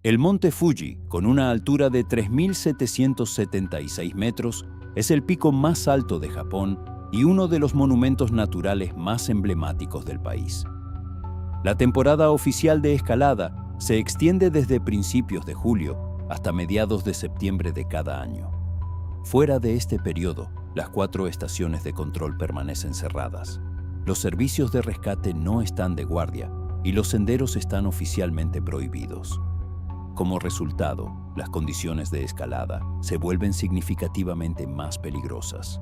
El monte Fuji, con una altura de 3.776 metros, es el pico más alto de Japón y uno de los monumentos naturales más emblemáticos del país. La temporada oficial de escalada se extiende desde principios de julio hasta mediados de septiembre de cada año. Fuera de este periodo, las 4 estaciones de control permanecen cerradas. Los servicios de rescate no están de guardia y los senderos están oficialmente prohibidos. Como resultado, las condiciones de escalada se vuelven significativamente más peligrosas.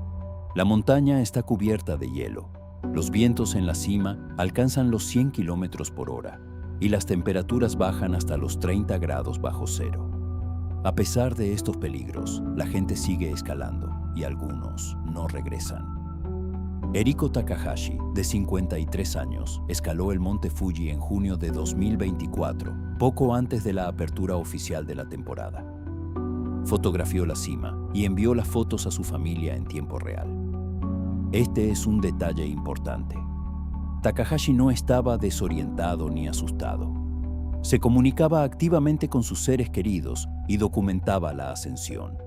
La montaña está cubierta de hielo. Los vientos en la cima alcanzan los 100 km/h y las temperaturas bajan hasta los 30 grados bajo cero. A pesar de estos peligros, la gente sigue escalando y algunos no regresan. Eriko Takahashi, de 53 años, escaló el monte Fuji en junio de 2024, poco antes de la apertura oficial de la temporada. Fotografió la cima y envió las fotos a su familia en tiempo real. Este es un detalle importante. Takahashi no estaba desorientado ni asustado. Se comunicaba activamente con sus seres queridos y documentaba la ascensión.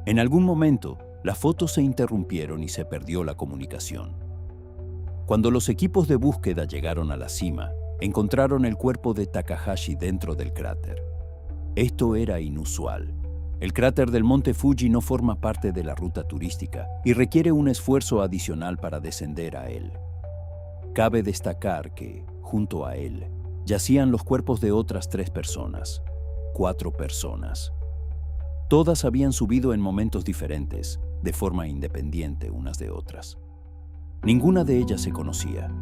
En algún momento, las fotos se interrumpieron y se perdió la comunicación. Cuando los equipos de búsqueda llegaron a la cima, encontraron el cuerpo de Takahashi dentro del cráter. Esto era inusual. El cráter del monte Fuji no forma parte de la ruta turística y requiere un esfuerzo adicional para descender a él. Cabe destacar que, junto a él, yacían los cuerpos de otras 3 personas, 4 personas. Todas habían subido en momentos diferentes, de forma independiente unas de otras. Ninguna de ellas se conocía.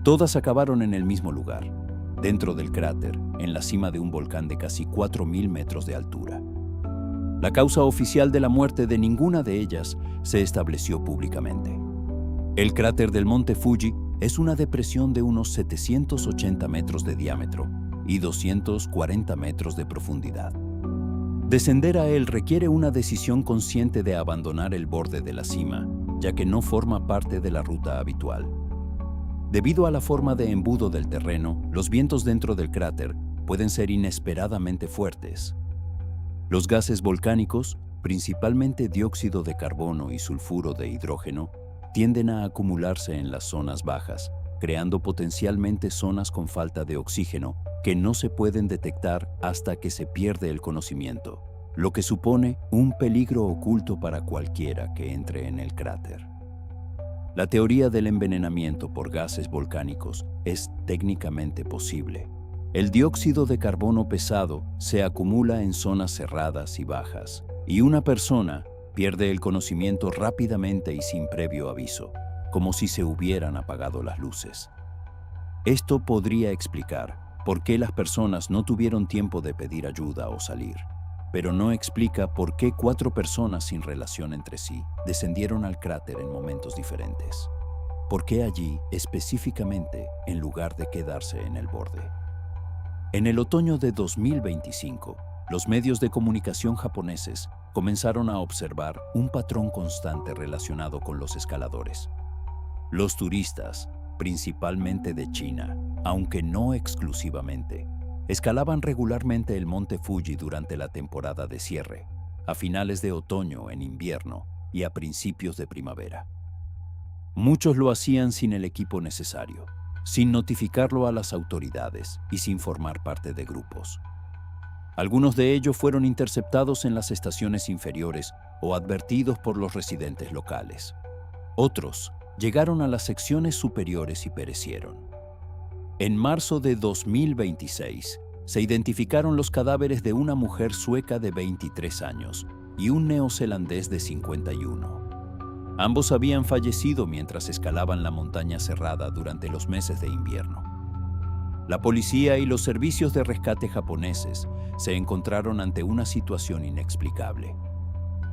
Todas acabaron en el mismo lugar, dentro del cráter, en la cima de un volcán de casi 4.000 metros de altura. La causa oficial de la muerte de ninguna de ellas se estableció públicamente. El cráter del monte Fuji es una depresión de unos 780 metros de diámetro y 240 metros de profundidad. Descender a él requiere una decisión consciente de abandonar el borde de la cima, ya que no forma parte de la ruta habitual. Debido a la forma de embudo del terreno, los vientos dentro del cráter pueden ser inesperadamente fuertes. Los gases volcánicos, principalmente dióxido de carbono y sulfuro de hidrógeno, tienden a acumularse en las zonas bajas, creando potencialmente zonas con falta de oxígeno que no se pueden detectar hasta que se pierde el conocimiento, lo que supone un peligro oculto para cualquiera que entre en el cráter. La teoría del envenenamiento por gases volcánicos es técnicamente posible. El dióxido de carbono pesado se acumula en zonas cerradas y bajas, y una persona pierde el conocimiento rápidamente y sin previo aviso, como si se hubieran apagado las luces. Esto podría explicar por qué las personas no tuvieron tiempo de pedir ayuda o salir, pero no explica por qué 4 personas sin relación entre sí descendieron al cráter en momentos diferentes. ¿Por qué allí específicamente en lugar de quedarse en el borde? En el otoño de 2025, los medios de comunicación japoneses comenzaron a observar un patrón constante relacionado con los escaladores. Los turistas, principalmente de China, aunque no exclusivamente, escalaban regularmente el monte Fuji durante la temporada de cierre, a finales de otoño, en invierno y a principios de primavera. Muchos lo hacían sin el equipo necesario, sin notificarlo a las autoridades y sin formar parte de grupos. Algunos de ellos fueron interceptados en las estaciones inferiores o advertidos por los residentes locales. Otros llegaron a las secciones superiores y perecieron. En marzo de 2026, se identificaron los cadáveres de una mujer sueca de 23 años y un neozelandés de 51. Ambos habían fallecido mientras escalaban la montaña cerrada durante los meses de invierno. La policía y los servicios de rescate japoneses se encontraron ante una situación inexplicable.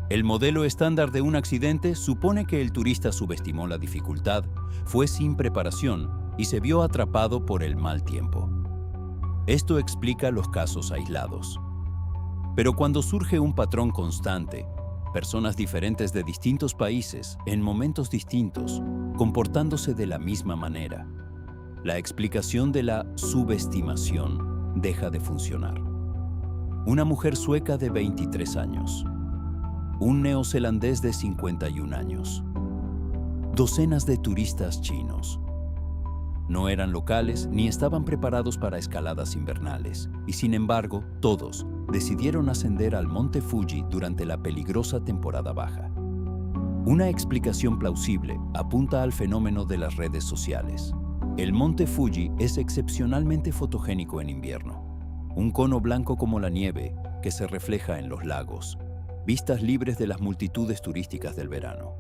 El modelo estándar de un accidente supone que el turista subestimó la dificultad, fue sin preparación y se vio atrapado por el mal tiempo. Esto explica los casos aislados. Pero cuando surge un patrón constante, personas diferentes de distintos países, en momentos distintos, comportándose de la misma manera, la explicación de la subestimación deja de funcionar. Una mujer sueca de 23 años. Un neozelandés de 51 años. Docenas de turistas chinos. No eran locales ni estaban preparados para escaladas invernales, y sin embargo, todos decidieron ascender al monte Fuji durante la peligrosa temporada baja. Una explicación plausible apunta al fenómeno de las redes sociales. El monte Fuji es excepcionalmente fotogénico en invierno. Un cono blanco como la nieve que se refleja en los lagos, vistas libres de las multitudes turísticas del verano.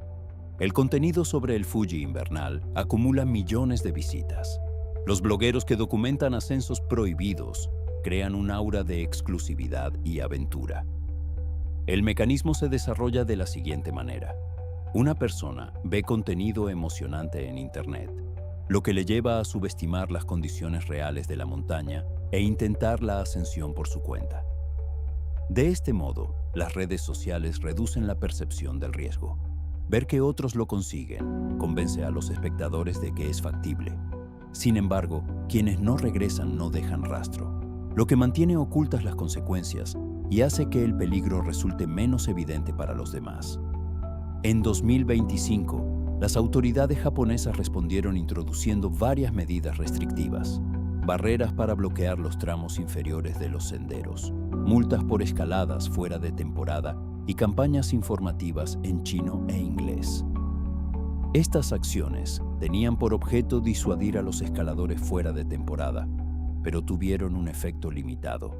El contenido sobre el Fuji invernal acumula millones de visitas. Los blogueros que documentan ascensos prohibidos crean un aura de exclusividad y aventura. El mecanismo se desarrolla de la siguiente manera. Una persona ve contenido emocionante en Internet, lo que le lleva a subestimar las condiciones reales de la montaña e intentar la ascensión por su cuenta. De este modo, las redes sociales reducen la percepción del riesgo. Ver que otros lo consiguen convence a los espectadores de que es factible. Sin embargo, quienes no regresan no dejan rastro, lo que mantiene ocultas las consecuencias y hace que el peligro resulte menos evidente para los demás. En 2025, las autoridades japonesas respondieron introduciendo varias medidas restrictivas, barreras para bloquear los tramos inferiores de los senderos, multas por escaladas fuera de temporada y campañas informativas en chino e inglés. Estas acciones tenían por objeto disuadir a los escaladores fuera de temporada, pero tuvieron un efecto limitado,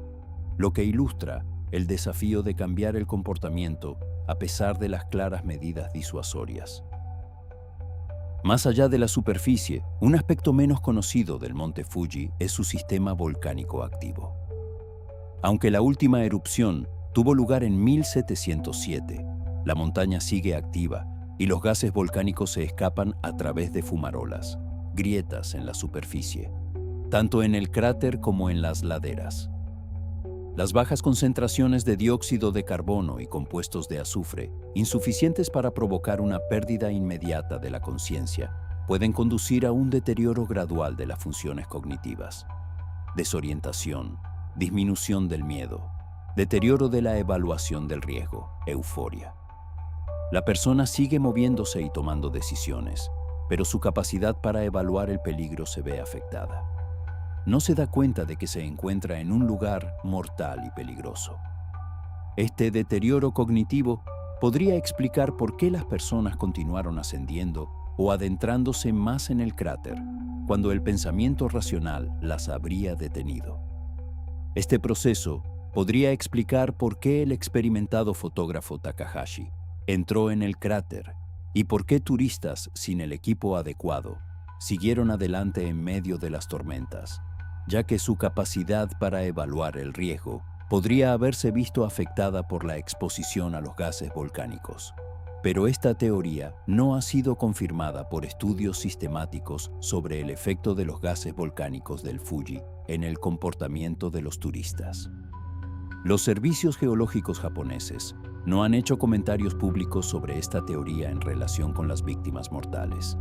lo que ilustra el desafío de cambiar el comportamiento a pesar de las claras medidas disuasorias. Más allá de la superficie, un aspecto menos conocido del monte Fuji es su sistema volcánico activo. Aunque la última erupción tuvo lugar en 1707, la montaña sigue activa y los gases volcánicos se escapan a través de fumarolas, grietas en la superficie, tanto en el cráter como en las laderas. Las bajas concentraciones de dióxido de carbono y compuestos de azufre, insuficientes para provocar una pérdida inmediata de la conciencia, pueden conducir a un deterioro gradual de las funciones cognitivas. Desorientación, disminución del miedo, deterioro de la evaluación del riesgo, euforia. La persona sigue moviéndose y tomando decisiones, pero su capacidad para evaluar el peligro se ve afectada. No se da cuenta de que se encuentra en un lugar mortal y peligroso. Este deterioro cognitivo podría explicar por qué las personas continuaron ascendiendo o adentrándose más en el cráter, cuando el pensamiento racional las habría detenido. Este proceso podría explicar por qué el experimentado fotógrafo Takahashi entró en el cráter y por qué turistas sin el equipo adecuado siguieron adelante en medio de las tormentas, ya que su capacidad para evaluar el riesgo podría haberse visto afectada por la exposición a los gases volcánicos. Pero esta teoría no ha sido confirmada por estudios sistemáticos sobre el efecto de los gases volcánicos del Fuji en el comportamiento de los turistas. Los servicios geológicos japoneses no han hecho comentarios públicos sobre esta teoría en relación con las víctimas mortales.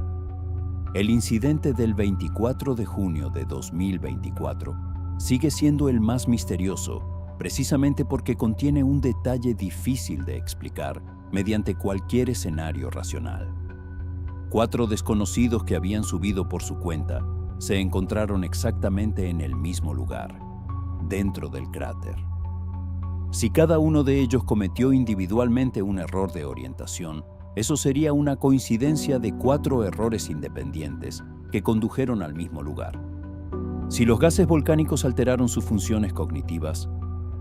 El incidente del 24 de junio de 2024 sigue siendo el más misterioso, precisamente porque contiene un detalle difícil de explicar mediante cualquier escenario racional. 4 desconocidos que habían subido por su cuenta se encontraron exactamente en el mismo lugar, dentro del cráter. Si cada uno de ellos cometió individualmente un error de orientación, eso sería una coincidencia de 4 errores independientes que condujeron al mismo lugar. Si los gases volcánicos alteraron sus funciones cognitivas,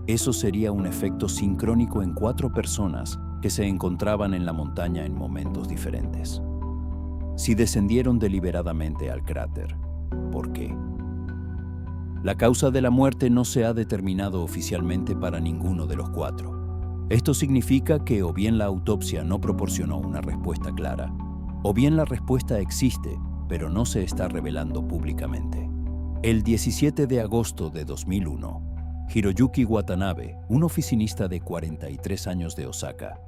eso sería un efecto sincrónico en 4 personas que se encontraban en la montaña en momentos diferentes. Si descendieron deliberadamente al cráter, ¿por qué? La causa de la muerte no se ha determinado oficialmente para ninguno de los 4. Esto significa que o bien la autopsia no proporcionó una respuesta clara, o bien la respuesta existe, pero no se está revelando públicamente. El 17 de agosto de 2001, Hiroyuki Watanabe, un oficinista de 43 años de Osaka,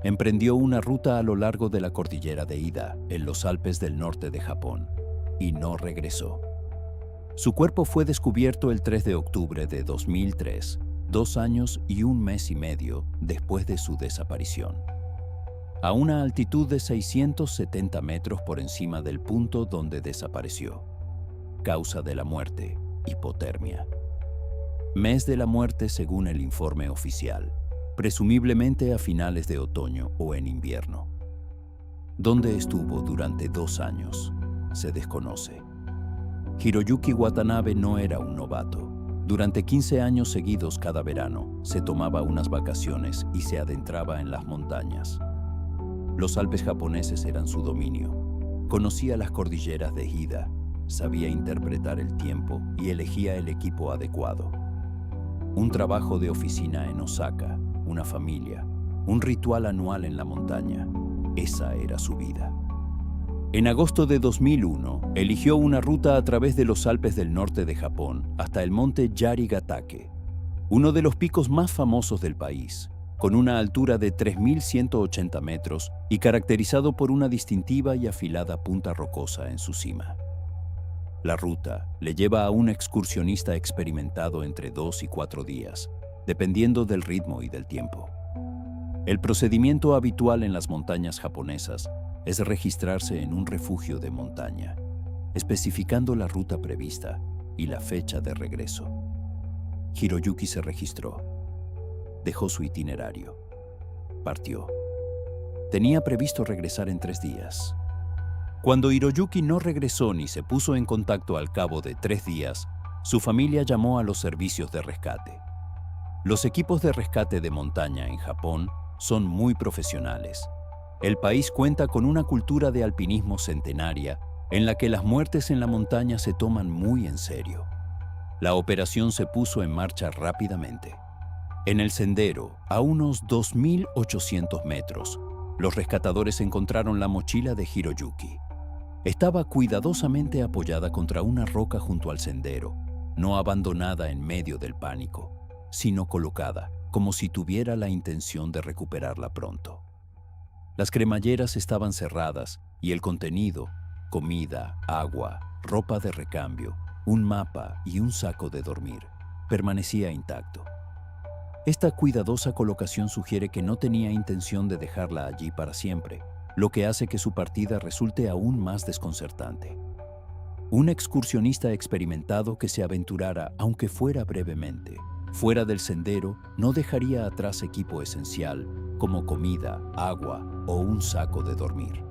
emprendió una ruta a lo largo de la cordillera de Ida, en los Alpes del norte de Japón, y no regresó. Su cuerpo fue descubierto el 3 de octubre de 2003, 2 años y un mes y medio después de su desaparición, a una altitud de 670 metros por encima del punto donde desapareció. Causa de la muerte: hipotermia. Mes de la muerte según el informe oficial, presumiblemente a finales de otoño o en invierno. ¿Dónde estuvo durante 2 años? Se desconoce. Hiroyuki Watanabe no era un novato. Durante 15 años seguidos cada verano, se tomaba unas vacaciones y se adentraba en las montañas. Los Alpes japoneses eran su dominio. Conocía las cordilleras de Hida, sabía interpretar el tiempo y elegía el equipo adecuado. Un trabajo de oficina en Osaka, una familia, un ritual anual en la montaña. Esa era su vida. En agosto de 2001, eligió una ruta a través de los Alpes del norte de Japón hasta el monte Yarigatake, uno de los picos más famosos del país, con una altura de 3.180 metros y caracterizado por una distintiva y afilada punta rocosa en su cima. La ruta le lleva a un excursionista experimentado entre 2 y 4 días, dependiendo del ritmo y del tiempo. El procedimiento habitual en las montañas japonesas es registrarse en un refugio de montaña, especificando la ruta prevista y la fecha de regreso. Hiroyuki se registró. Dejó su itinerario. Partió. Tenía previsto regresar en 3 días. Cuando Hiroyuki no regresó ni se puso en contacto al cabo de 3 días, su familia llamó a los servicios de rescate. Los equipos de rescate de montaña en Japón son muy profesionales. El país cuenta con una cultura de alpinismo centenaria en la que las muertes en la montaña se toman muy en serio. La operación se puso en marcha rápidamente. En el sendero, a unos 2.800 metros, los rescatadores encontraron la mochila de Hiroyuki. Estaba cuidadosamente apoyada contra una roca junto al sendero, no abandonada en medio del pánico, sino colocada como si tuviera la intención de recuperarla pronto. Las cremalleras estaban cerradas y el contenido, comida, agua, ropa de recambio, un mapa y un saco de dormir, permanecía intacto. Esta cuidadosa colocación sugiere que no tenía intención de dejarla allí para siempre, lo que hace que su partida resulte aún más desconcertante. Un excursionista experimentado que se aventurara, aunque fuera brevemente, fuera del sendero, no dejaría atrás equipo esencial como comida, agua o un saco de dormir.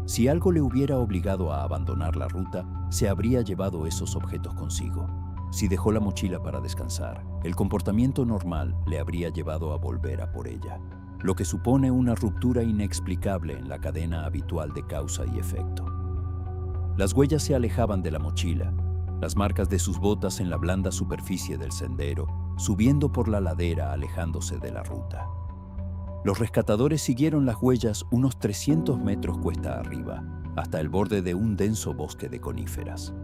Si algo le hubiera obligado a abandonar la ruta, se habría llevado esos objetos consigo. Si dejó la mochila para descansar, el comportamiento normal le habría llevado a volver a por ella, lo que supone una ruptura inexplicable en la cadena habitual de causa y efecto. Las huellas se alejaban de la mochila, las marcas de sus botas en la blanda superficie del sendero, subiendo por la ladera alejándose de la ruta. Los rescatadores siguieron las huellas unos 300 metros cuesta arriba, hasta el borde de un denso bosque de coníferas.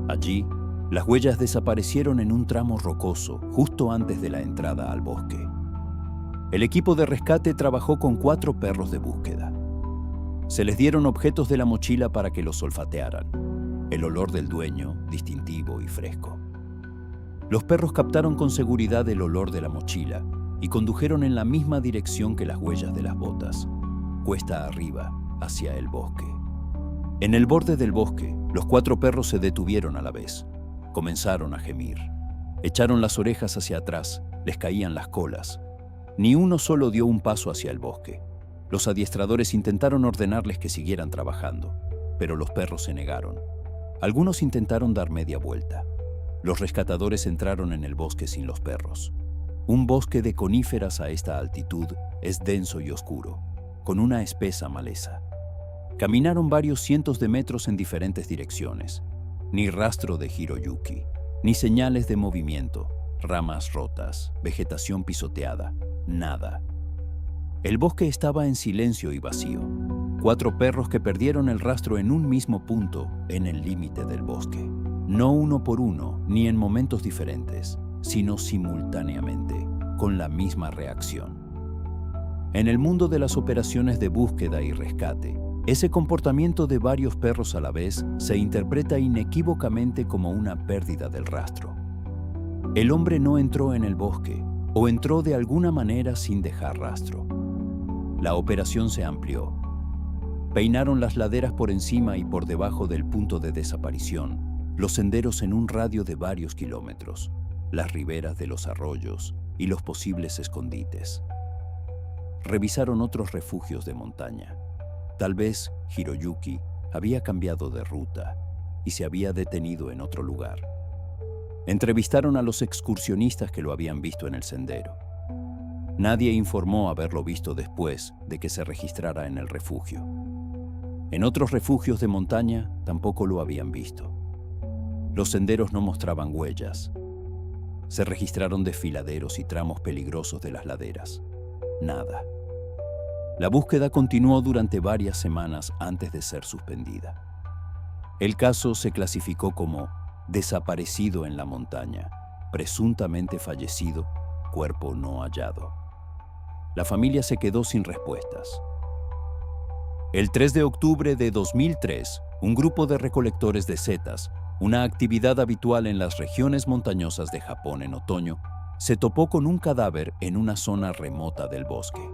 Allí, las huellas desaparecieron en un tramo rocoso justo antes de la entrada al bosque. El equipo de rescate trabajó con 4 perros de búsqueda. Se les dieron objetos de la mochila para que los olfatearan. El olor del dueño, distintivo y fresco. Los perros captaron con seguridad el olor de la mochila y condujeron en la misma dirección que las huellas de las botas, cuesta arriba, hacia el bosque. En el borde del bosque, los 4 perros se detuvieron a la vez. Comenzaron a gemir. Echaron las orejas hacia atrás, les caían las colas. Ni uno solo dio un paso hacia el bosque. Los adiestradores intentaron ordenarles que siguieran trabajando, pero los perros se negaron. Algunos intentaron dar media vuelta. Los rescatadores entraron en el bosque sin los perros. Un bosque de coníferas a esta altitud es denso y oscuro, con una espesa maleza. Caminaron varios cientos de metros en diferentes direcciones. Ni rastro de Hiroyuki, ni señales de movimiento, ramas rotas, vegetación pisoteada, nada. El bosque estaba en silencio y vacío. 4 perros que perdieron el rastro en un mismo punto, en el límite del bosque. No uno por uno, ni en momentos diferentes, sino simultáneamente, con la misma reacción. En el mundo de las operaciones de búsqueda y rescate, Ese comportamiento de varios perros a la vez se interpreta inequívocamente como una pérdida del rastro. El hombre no entró en el bosque o entró de alguna manera sin dejar rastro. La operación se amplió. Peinaron las laderas por encima y por debajo del punto de desaparición, los senderos en un radio de varios kilómetros, las riberas de los arroyos y los posibles escondites. Revisaron otros refugios de montaña. Tal vez Hiroyuki había cambiado de ruta y se había detenido en otro lugar. Entrevistaron a los excursionistas que lo habían visto en el sendero. Nadie informó haberlo visto después de que se registrara en el refugio. En otros refugios de montaña tampoco lo habían visto. Los senderos no mostraban huellas. Se registraron desfiladeros y tramos peligrosos de las laderas. Nada. La búsqueda continuó durante varias semanas antes de ser suspendida. El caso se clasificó como desaparecido en la montaña, presuntamente fallecido, cuerpo no hallado. La familia se quedó sin respuestas. El 3 de octubre de 2003, un grupo de recolectores de setas, una actividad habitual en las regiones montañosas de Japón en otoño, se topó con un cadáver en una zona remota del bosque.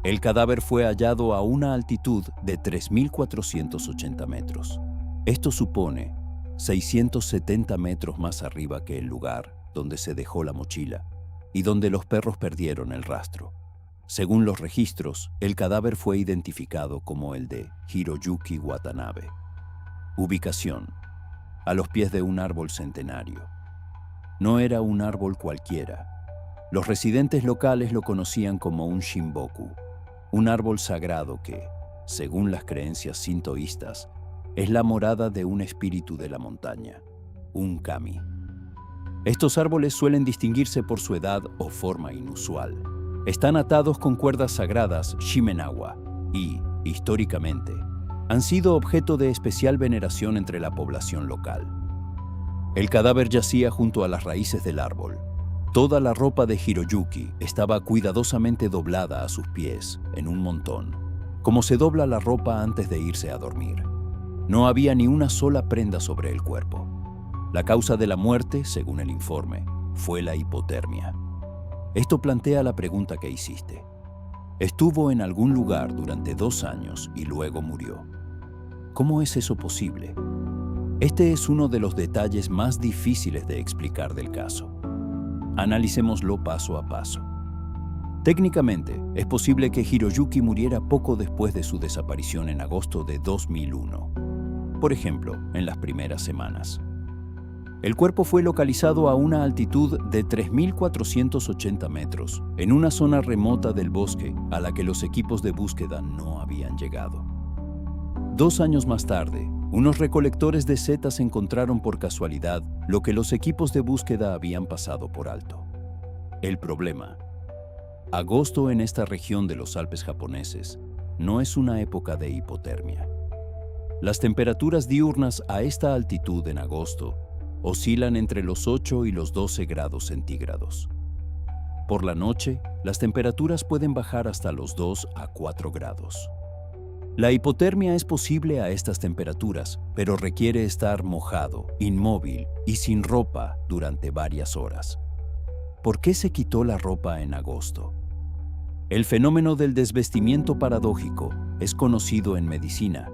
El cadáver fue hallado a una altitud de 3.480 metros. Esto supone 670 metros más arriba que el lugar donde se dejó la mochila y donde los perros perdieron el rastro. Según los registros, el cadáver fue identificado como el de Hiroyuki Watanabe. Ubicación: a los pies de un árbol centenario. No era un árbol cualquiera. Los residentes locales lo conocían como un Shinboku, un árbol sagrado que, según las creencias sintoístas, es la morada de un espíritu de la montaña, un kami. Estos árboles suelen distinguirse por su edad o forma inusual. Están atados con cuerdas sagradas shimenawa y, históricamente, han sido objeto de especial veneración entre la población local. El cadáver yacía junto a las raíces del árbol. Toda la ropa de Hiroyuki estaba cuidadosamente doblada a sus pies, en un montón, como se dobla la ropa antes de irse a dormir. No había ni una sola prenda sobre el cuerpo. La causa de la muerte, según el informe, fue la hipotermia. Esto plantea la pregunta que hiciste. Estuvo en algún lugar durante 2 años y luego murió. ¿Cómo es eso posible? Este es uno de los detalles más difíciles de explicar del caso. Analicémoslo paso a paso. Técnicamente, es posible que Hiroyuki muriera poco después de su desaparición en agosto de 2001. Por ejemplo, en las primeras semanas. El cuerpo fue localizado a una altitud de 3.480 metros, en una zona remota del bosque a la que los equipos de búsqueda no habían llegado. 2 años más tarde, unos recolectores de setas encontraron por casualidad lo que los equipos de búsqueda habían pasado por alto. El problema: agosto en esta región de los Alpes japoneses no es una época de hipotermia. Las temperaturas diurnas a esta altitud en agosto oscilan entre los 8 y los 12 grados centígrados. Por la noche, las temperaturas pueden bajar hasta los 2 a 4 grados. La hipotermia es posible a estas temperaturas, pero requiere estar mojado, inmóvil y sin ropa durante varias horas. ¿Por qué se quitó la ropa en agosto? El fenómeno del desvestimiento paradójico es conocido en medicina.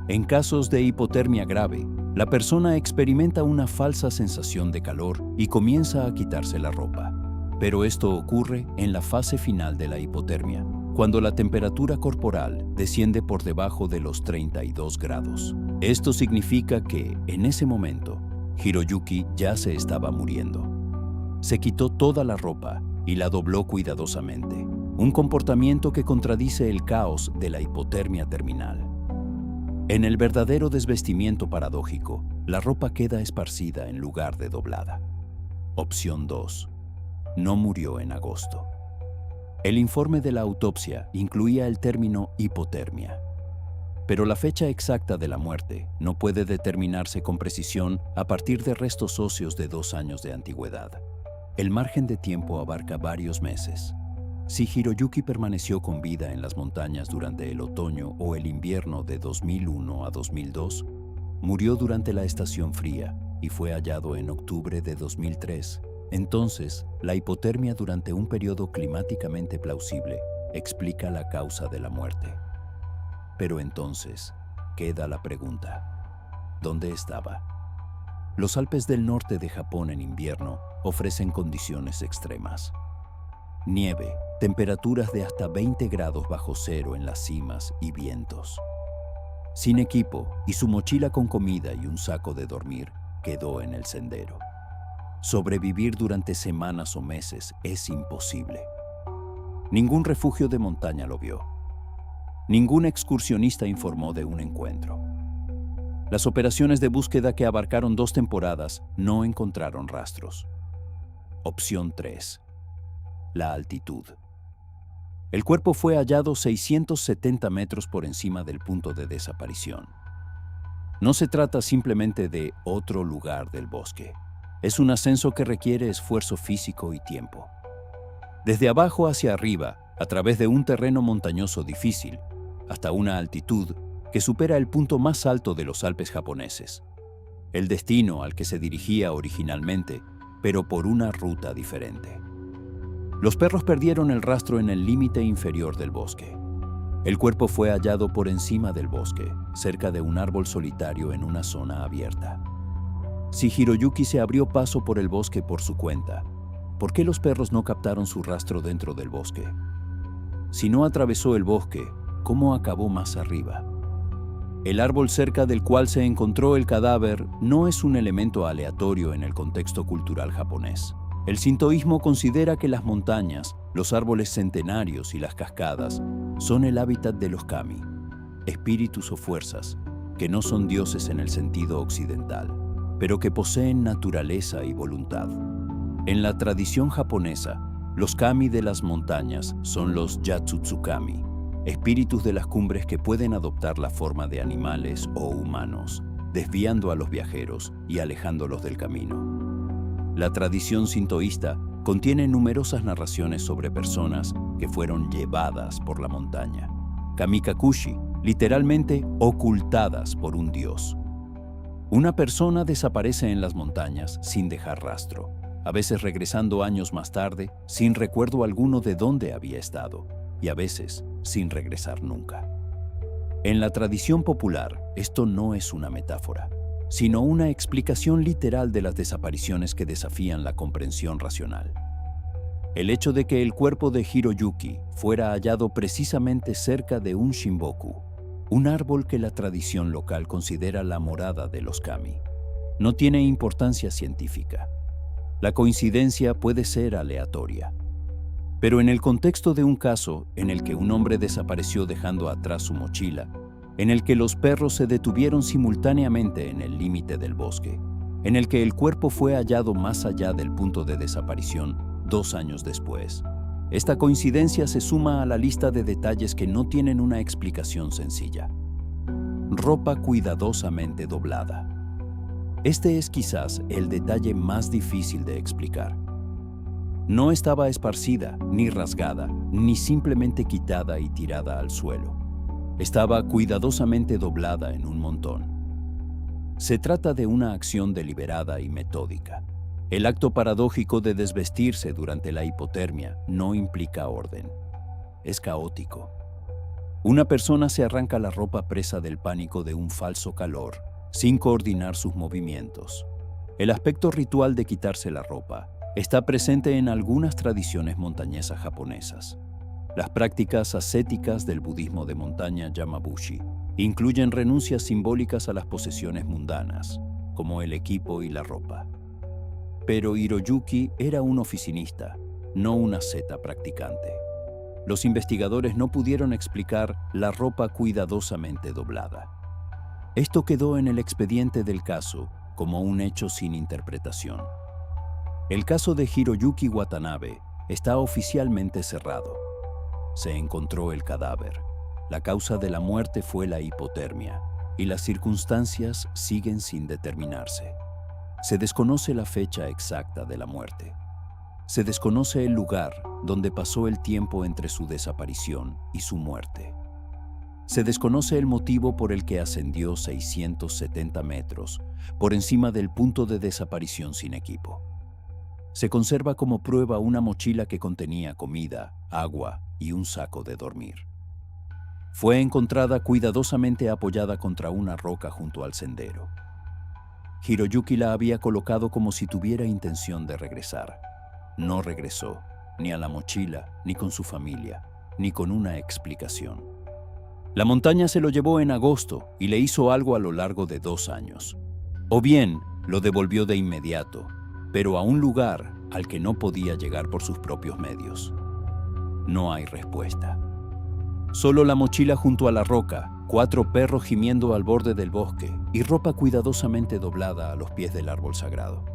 En casos de hipotermia grave, la persona experimenta una falsa sensación de calor y comienza a quitarse la ropa. Pero esto ocurre en la fase final de la hipotermia, cuando la temperatura corporal desciende por debajo de los 32 grados. Esto significa que, en ese momento, Hiroyuki ya se estaba muriendo. Se quitó toda la ropa y la dobló cuidadosamente, un comportamiento que contradice el caos de la hipotermia terminal. En el verdadero desvestimiento paradójico, la ropa queda esparcida en lugar de doblada. Opción 2. No murió en agosto. El informe de la autopsia incluía el término hipotermia, pero la fecha exacta de la muerte no puede determinarse con precisión a partir de restos óseos de 2 años de antigüedad. El margen de tiempo abarca varios meses. Si Hiroyuki permaneció con vida en las montañas durante el otoño o el invierno de 2001 a 2002, murió durante la estación fría y fue hallado en octubre de 2003. Entonces, la hipotermia durante un periodo climáticamente plausible explica la causa de la muerte. Pero entonces, queda la pregunta: ¿dónde estaba? Los Alpes del norte de Japón en invierno ofrecen condiciones extremas. Nieve, temperaturas de hasta 20 grados bajo cero en las cimas y vientos. Sin equipo y su mochila con comida y un saco de dormir, quedó en el sendero. Sobrevivir durante semanas o meses es imposible. Ningún refugio de montaña lo vio. Ningún excursionista informó de un encuentro. Las operaciones de búsqueda, que abarcaron 2 temporadas, no encontraron rastros. Opción 3. La altitud. El cuerpo fue hallado 670 metros por encima del punto de desaparición. No se trata simplemente de otro lugar del bosque. Es un ascenso que requiere esfuerzo físico y tiempo. Desde abajo hacia arriba, a través de un terreno montañoso difícil, hasta una altitud que supera el punto más alto de los Alpes japoneses. El destino al que se dirigía originalmente, pero por una ruta diferente. Los perros perdieron el rastro en el límite inferior del bosque. El cuerpo fue hallado por encima del bosque, cerca de un árbol solitario en una zona abierta. Si Hiroyuki se abrió paso por el bosque por su cuenta, ¿por qué los perros no captaron su rastro dentro del bosque? Si no atravesó el bosque, ¿cómo acabó más arriba? El árbol cerca del cual se encontró el cadáver no es un elemento aleatorio en el contexto cultural japonés. El sintoísmo considera que las montañas, los árboles centenarios y las cascadas son el hábitat de los kami, espíritus o fuerzas que no son dioses en el sentido occidental, pero que poseen naturaleza y voluntad. En la tradición japonesa, los kami de las montañas son los yatsutsukami, espíritus de las cumbres que pueden adoptar la forma de animales o humanos, desviando a los viajeros y alejándolos del camino. La tradición sintoísta contiene numerosas narraciones sobre personas que fueron llevadas por la montaña. Kamikakushi, literalmente ocultadas por un dios. Una persona desaparece en las montañas sin dejar rastro, a veces regresando años más tarde sin recuerdo alguno de dónde había estado, y a veces sin regresar nunca. En la tradición popular, esto no es una metáfora, sino una explicación literal de las desapariciones que desafían la comprensión racional. El hecho de que el cuerpo de Hiroyuki fuera hallado precisamente cerca de un Shinboku, un árbol que la tradición local considera la morada de los kami, no tiene importancia científica. La coincidencia puede ser aleatoria. Pero en el contexto de un caso en el que un hombre desapareció dejando atrás su mochila, en el que los perros se detuvieron simultáneamente en el límite del bosque, en el que el cuerpo fue hallado más allá del punto de desaparición 2 años después, esta coincidencia se suma a la lista de detalles que no tienen una explicación sencilla. Ropa cuidadosamente doblada. Este es quizás el detalle más difícil de explicar. No estaba esparcida, ni rasgada, ni simplemente quitada y tirada al suelo. Estaba cuidadosamente doblada en un montón. Se trata de una acción deliberada y metódica. El acto paradójico de desvestirse durante la hipotermia no implica orden. Es caótico. Una persona se arranca la ropa presa del pánico de un falso calor, sin coordinar sus movimientos. El aspecto ritual de quitarse la ropa está presente en algunas tradiciones montañesas japonesas. Las prácticas ascéticas del budismo de montaña Yamabushi incluyen renuncias simbólicas a las posesiones mundanas, como el equipo y la ropa. Pero Hiroyuki era un oficinista, no un asceta practicante. Los investigadores no pudieron explicar la ropa cuidadosamente doblada. Esto quedó en el expediente del caso como un hecho sin interpretación. El caso de Hiroyuki Watanabe está oficialmente cerrado. Se encontró el cadáver. La causa de la muerte fue la hipotermia y las circunstancias siguen sin determinarse. Se desconoce la fecha exacta de la muerte. Se desconoce el lugar donde pasó el tiempo entre su desaparición y su muerte. Se desconoce el motivo por el que ascendió 670 metros, por encima del punto de desaparición sin equipo. Se conserva como prueba una mochila que contenía comida, agua y un saco de dormir. Fue encontrada cuidadosamente apoyada contra una roca junto al sendero. Hiroyuki la había colocado como si tuviera intención de regresar. No regresó, ni a la mochila, ni con su familia, ni con una explicación. La montaña se lo llevó en agosto y le hizo algo a lo largo de 2 años. O bien, lo devolvió de inmediato, pero a un lugar al que no podía llegar por sus propios medios. No hay respuesta. Solo la mochila junto a la roca, 4 perros gimiendo al borde del bosque y ropa cuidadosamente doblada a los pies del árbol sagrado.